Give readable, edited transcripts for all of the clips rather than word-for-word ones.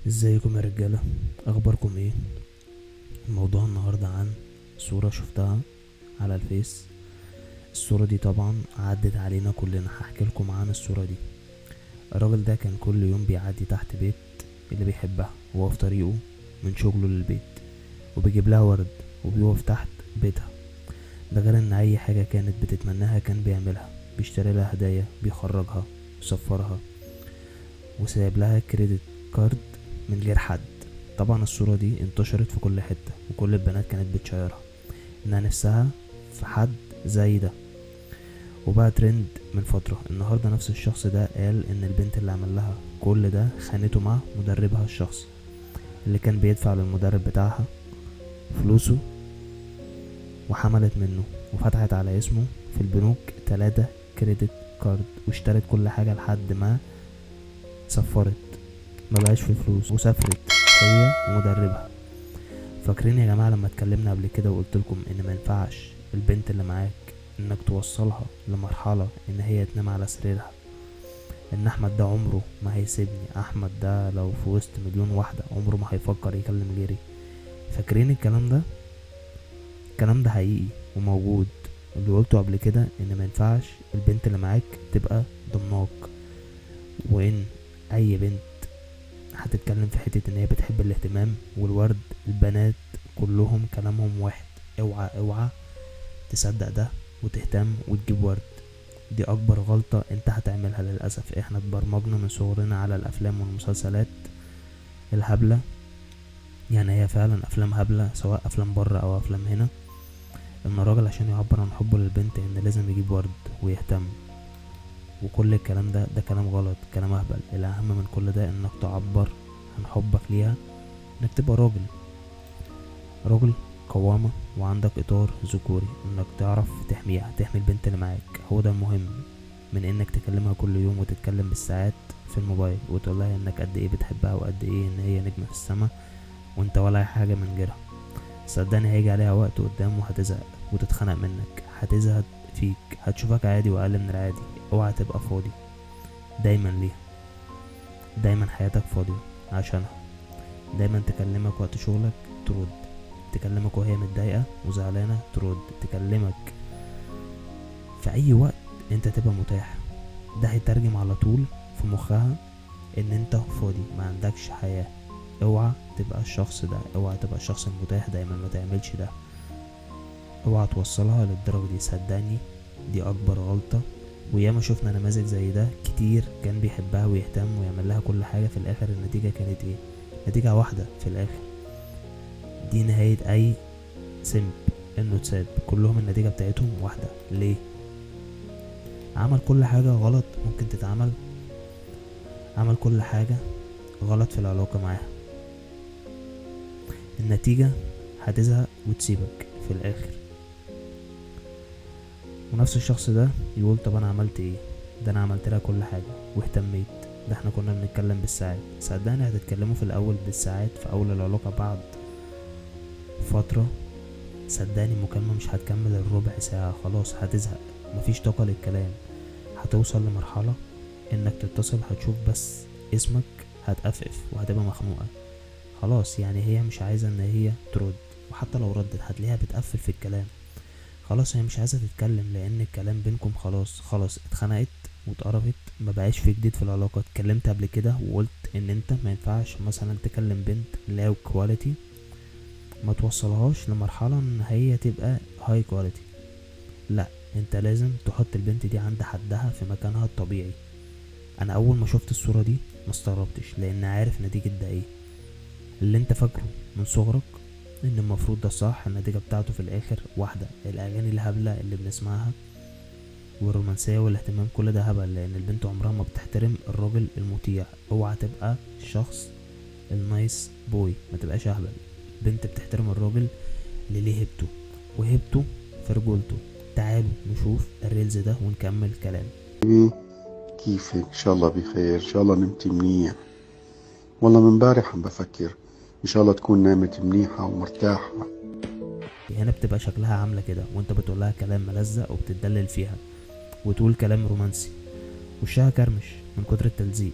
ازيكم يا رجالة؟ اخباركم ايه؟ الموضوع النهاردة عن صورة شفتها على الفيس. الصورة دي طبعا عدت علينا كلنا، هحكي لكم عن الصورة دي. الراجل ده كان كل يوم بيعدي تحت بيت اللي بيحبها وهو في طريقه من شغله للبيت، وبيجيب لها ورد وبيقف تحت بيتها. ده غير ان اي حاجة كانت بتتمناها كان بيعملها، بيشتري لها هدايا، بيخرجها، يسفرها، وسايب لها كريدت كارد من غير حد. طبعا الصورة دي انتشرت في كل حتة وكل البنات كانت بتشيرها انها نفسها في حد زي ده، وبقى ترند من فترة. النهاردة نفس الشخص ده قال ان البنت اللي عمل لها كل ده خانته مع مدربها الشخصي، اللي كان بيدفع للمدرب بتاعها فلوسه، وحملت منه وفتحت على اسمه في البنوك 3 كريدت كارد، واشترت كل حاجة لحد ما سفرت، ما بقاش في فلوس، وسافرت هي ومدربها. فاكرين يا جماعة لما اتكلمنا قبل كده وقلت لكم ان ما ينفعش البنت اللي معاك انك توصلها لمرحلة ان هي تنام على سريرها؟ ان احمد ده عمره ما هيسيبني، احمد ده لو في وسط مليون واحدة عمره ما هيفكر يكلم غيري. فاكرين الكلام ده؟ الكلام ده حقيقي وموجود. اللي قلته قبل كده ان ما ينفعش البنت اللي معاك تبقى ضمناك، وان اي بنت هتتكلم في حتة ان هي بتحب الاهتمام والورد، البنات كلهم كلامهم واحد: اوعى اوعى تصدق ده وتهتم وتجيب ورد. دي اكبر غلطة انت هتعملها. للأسف احنا اتبرمجنا من صغرنا على الافلام والمسلسلات الهبلة، يعني هي فعلا افلام هبلة سواء افلام بره او افلام هنا، ان الراجل عشان يعبر عن حبه للبنت ان لازم يجيب ورد ويهتم. وكل الكلام ده كلام غلط، كلام اهبل. الاهم من كل ده انك تعبر عن حبك ليها، انك تبقى راجل قوامة وعندك اطار ذكوري، انك تعرف تحميها، تحمي البنت اللي معاك. هو ده المهم من انك تكلمها كل يوم وتتكلم بالساعات في الموبايل وتقولها انك قد ايه بتحبها وقد ايه ان هي نجمة في السما وانت ولا حاجة من غيرها. صدقني هيجي عليها وقت قدام وهتزهق وتتخنق منك، هتزهد فيك، هتشوفك عادي واقل من العادي. اوعى تبقى فاضي دايما ليها، دايما حياتك فاضية عشانها. دايما تكلمك وقت شغلك ترد، تكلمك وهي متضايقة وزعلانة ترد، تكلمك في اي وقت انت تبقى متاح. ده هيترجم على طول في مخها ان انت فاضي ما عندكش حياة. اوعى تبقى الشخص ده، اوعى تبقى الشخص المتاح دايما، ما تعملش ده. اوعى توصلها للدرجة دي، صدقني دي اكبر غلطة. وياما شفنا نماذج زي ده كتير، كان بيحبها ويهتم ويعمل لها كل حاجة، في الاخر النتيجة كانت ايه؟ نتيجة واحدة في الاخر. دي نهاية اي سمب، انه تساب. كلهم النتيجة بتاعتهم واحدة. ليه؟ عمل كل حاجة غلط ممكن تتعمل، عمل كل حاجة غلط في العلاقة معاها. النتيجة هتزهق وتسيبك في الاخر. ونفس الشخص ده يقول طب انا عملت ايه؟ ده انا عملت لها كل حاجة واهتميت، ده احنا كنا بنتكلم بالساعات. صدقني هتتكلموا في الاول بالساعات في اول العلاقة، بعد فترة صدقني المكالمة مش هتكمل الربع ساعة، خلاص هتزهق، مفيش طاقة للكلام. هتوصل لمرحلة انك تتصل هتشوف بس اسمك هتقفقف وهتبقى مخنوقة. خلاص يعني هي مش عايزة ان هي ترد، وحتى لو ردت هتلاقيها بتقفل في الكلام. خلاص هي مش عايزة تتكلم لان الكلام بينكم خلاص اتخنقت واتقربت، ما بقاش في جديد في العلاقة. اتكلمت قبل كده وقلت ان انت ما ينفعش مثلا تكلم بنت لو كواليتي، ما توصلهاش لمرحلة ان هي تبقى هاي كواليتي. لا، انت لازم تحط البنت دي عند حدها في مكانها الطبيعي. انا اول ما شفت الصورة دي ما استغربتش، لان عارف نتيجة ده ايه. اللي انت فاكره من صغرك ان المفروض ده صح، النتيجة بتاعته في الاخر واحدة: الاغاني الهبلة اللي بنسمعها والرومانسية والاهتمام، كل ده هبل، لان البنت عمرها ما بتحترم الراجل المطيع. اوعى تبقى الشخص النايس بوي، ما تبقاش اهبل. بنت بتحترم الراجل اللي ليه هيبته، وهيبته في رجولته. تعالوا نشوف الريلز ده ونكمل كلام. كيفك؟ ان شاء الله بخير، ان شاء الله نمتي منيح. والله من امبارح عم بفكر ان شاء الله تكون نامت منيحة ومرتاحة. هنا بتبقى شكلها عاملة كده وانت بتقولها كلام ملزق وبتدلل فيها، وتقول كلام رومانسي، وشها كرمش من كتر التلزيق.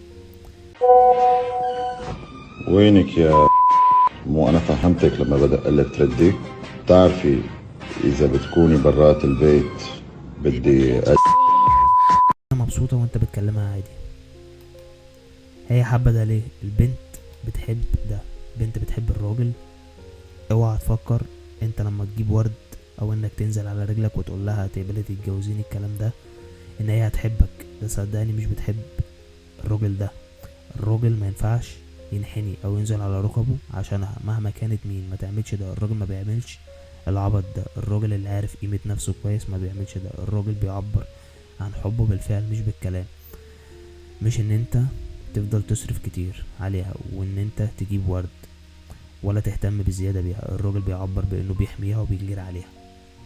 وينك يا مو انا فهمتك لما بدق لك تردي. بتعرفي اذا بتكوني برات البيت بدي انا مبسوطة وانت بتكلمها عادي. هي حابة ده ليه؟ البنت بتحب ده، بنت بتحب الراجل. اوعى تفكر انت لما تجيب ورد او انك تنزل على رجلك وتقول لها تقبلي تتجوزيني الكلام ده ان هي هتحبك. ده صدقني مش بتحب الراجل ده. الراجل ما ينفعش ينحني او ينزل على ركبه عشانها مهما كانت مين. ما تعملش ده. الراجل ما بيعملش العبط ده. الراجل اللي عارف قيمة نفسه كويس ما بيعملش ده. الراجل بيعبر عن حبه بالفعل مش بالكلام. مش ان انت تفضل تصرف كتير عليها وان انت تجيب ورد ولا تهتم بزيادة بيها. الراجل بيعبر بانه بيحميها وبيجري عليها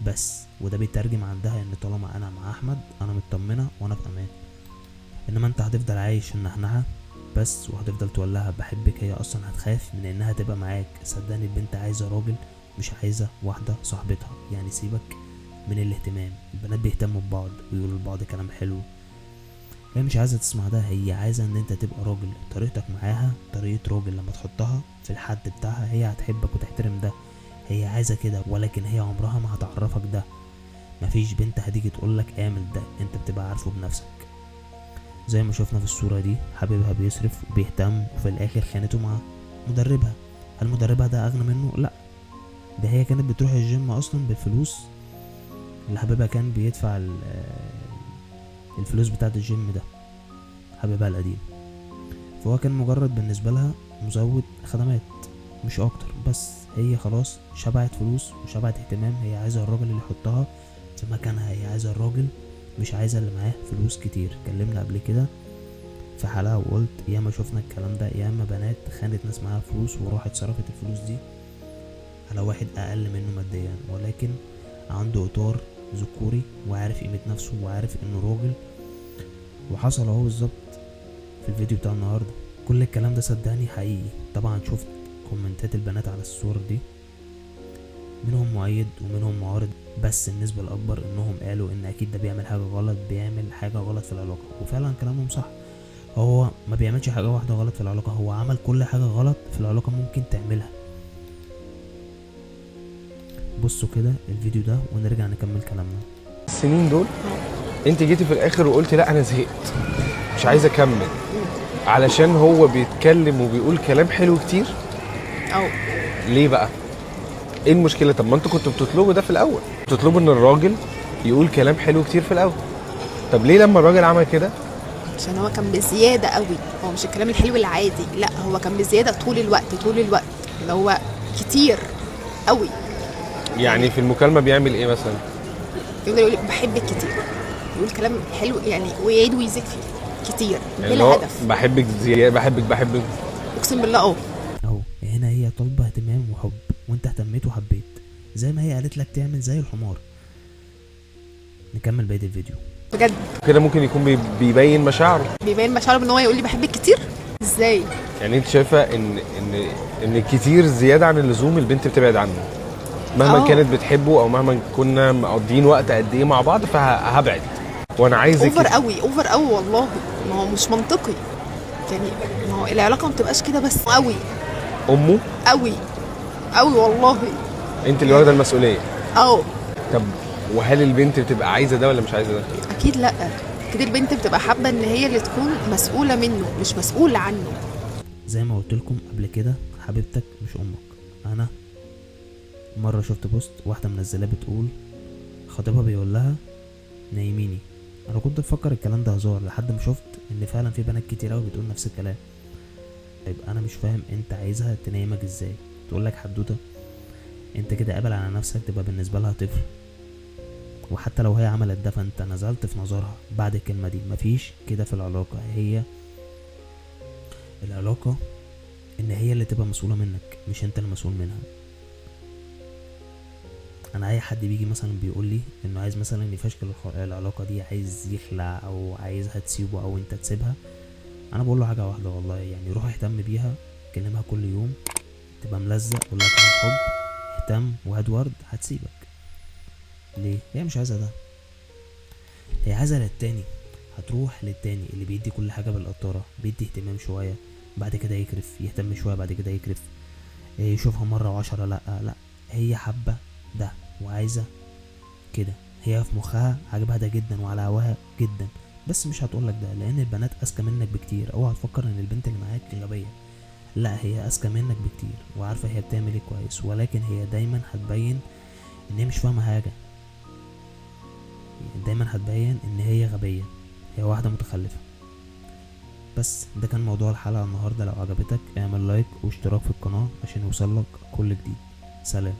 بس. وده بيترجم عندها ان طالما انا مع احمد انا مطمنة وانا في امان. انما انت هتفضل عايش النحنحة بس وهتفضل تقول لها بحبك. هي اصلا هتخاف من انها تبقى معاك. صدقني البنت عايزة راجل مش عايزة واحدة صاحبتها. يعني سيبك من الاهتمام. البنات بيهتموا ببعض ويقولوا لبعض كلام حلو. هي مش عايزة تسمع ده. هي عايزة ان انت تبقى راجل. طريقتك معاها طريقة راجل. لما تحطها في الحد بتاعها هي هتحبك وتحترم ده. هي عايزة كده ولكن هي عمرها ما هتعرفك ده. مفيش بنت هتيجي تقولك اعمل ده. انت بتبقى عارفه بنفسك. زي ما شفنا في الصورة دي حبيبها بيصرف وبيهتم وفي الاخر خانته مع مدربها. هل مدربها ده اغنى منه؟ لا. ده هي كانت بتروح الجيم اصلا بالفلوس اللي حبيبها كان بيدفع الفلوس بتاعت الجيم ده حبيبها القديم. فهو كان مجرد بالنسبة لها مزود خدمات مش اكتر. بس هي خلاص شبعت فلوس وشبعت اهتمام. هي عايزة الراجل اللي يحطها في مكانها. هي عايزة الراجل مش عايزة اللي معاه فلوس كتير. اتكلمنا قبل كده في حلقة وقلت ياما شفنا الكلام ده. ياما بنات خانت ناس معاها فلوس وراحت صرفت الفلوس دي على واحد اقل منه ماديا ولكن عنده اطار ذكوري وعارف قيمة نفسه وعارف انه راجل. وحصل اهو بالظبط في الفيديو بتاع النهاردة. كل الكلام ده صدقني حقيقي. طبعا شفت كومنتات البنات على الصور دي منهم مؤيد ومنهم معارض بس النسبة الأكبر إنهم قالوا إن أكيد ده بيعمل حاجة غلط. بيعمل حاجة غلط في العلاقة. وفعلا كلامهم صح. هو ما بيعملش حاجة واحدة غلط في العلاقة. هو عمل كل حاجة غلط في العلاقة ممكن تعملها. بصوا كده الفيديو ده ونرجع نكمل كلامنا. السنين دول انت جيتي في الاخر وقلتي لا انا زهقت مش عايزه اكمل علشان هو بيتكلم وبيقول كلام حلو كتير. او ليه بقى؟ ايه المشكله؟ طب ما انتوا كنتوا بتطلبوا ده في الاول. بتطلبوا ان الراجل يقول كلام حلو كتير في الاول. طب ليه لما الراجل عمل كده؟ عشان هو كان بزياده قوي. هو مش الكلام الحلو العادي، لا هو كان بزياده طول الوقت اللي هو كتير قوي. يعني في المكالمه بيعمل ايه مثلا؟ يفضل يقول بحبك كتير، يقول كلام حلو يعني ويعيد ويزيد فيه كتير يعني بلا هدف. بحبك زياده بحبك اقسم بالله اهو هنا هي طالبة اهتمام وحب وانت اهتميت وحبيت زي ما هي قالت لك تعمل زي الحمار. نكمل بقية الفيديو. بجد كده ممكن يكون بيبين مشاعره. بيبين مشاعره بان هو يقول لي بحبك كتير. ازاي؟ يعني انت شايفه ان الكتير زياده عن اللزوم البنت بتبعد عنه مهما كانت بتحبه او مهما كنا مقضيين وقت قد ايه مع بعض فهبعد وانا عايزك اوفر قوي والله. ما هو مش منطقي يعني. ما هو العلاقه ما بتبقاش كده بس قوي. امه قوي والله. انت اللي واخده المسؤوليه. اه طب وهل البنت بتبقى عايزه ده ولا مش عايزه ده؟ اكيد لا. كده البنت بتبقى حابه ان هي اللي تكون مسؤوله منه مش مسؤوله عنه. زي ما قلت لكم قبل كده حبيبتك مش امك. انا مره شفت بوست واحده منزلاه بتقول خطيبها بيقول لها نايميني. انا كنت بفكر الكلام ده هزار لحد ما شفت ان فعلا في بنات كتير قوي بتقول نفس الكلام. طيب انا مش فاهم انت عايزها تنامك ازاي؟ تقول لك حدوته؟ انت كده قابل على نفسك تبقى بالنسبه لها طفل. وحتى لو هي عملت ده فانت نزلت في نظرها بعد الكلمه دي. مفيش كده في العلاقه. هي العلاقه ان هي اللي تبقى مسؤوله منك مش انت اللي مسؤول منها. انا اي حد بيجي مثلا بيقول لي انه عايز مثلا يفشكل العلاقه دي، عايز يخلع او عايزها تسيبه او انت تسيبها، انا بقول له حاجه واحده والله يعني روح اهتم بيها. كلمها كل يوم تبقى ملزق قول لها كلام حب اهتم وهات ورد هتسيبك. ليه؟ هي مش عايزه ده. هي عايزه للتاني. هتروح للتاني اللي بيدي كل حاجه بالقطاره، بيدي اهتمام شويه، بعد كده يكرف، يهتم شوية بعد كده يكرف، يشوفها مرة و10 لا لا، هي حابة ده وعايزة كده، هي في مخها عجبها ده جدا وعلى هواها جدا، بس مش هتقولك ده، لان البنات اذكى منك بكتير. اوعى تفكر ان البنت اللي معاك غبية، لا هي اذكى منك بكتير وعارفة هي بتعمل ايه كويس، ولكن هي دايما هتبين ان هي مش فاهمة حاجة، دايما هتبين ان هي غبية، هي واحدة متخلفة. بس ده كان موضوع الحلقة النهاردة. لو عجبتك اعمل لايك واشتراك في القناة عشان يوصلك كل جديد. سلام.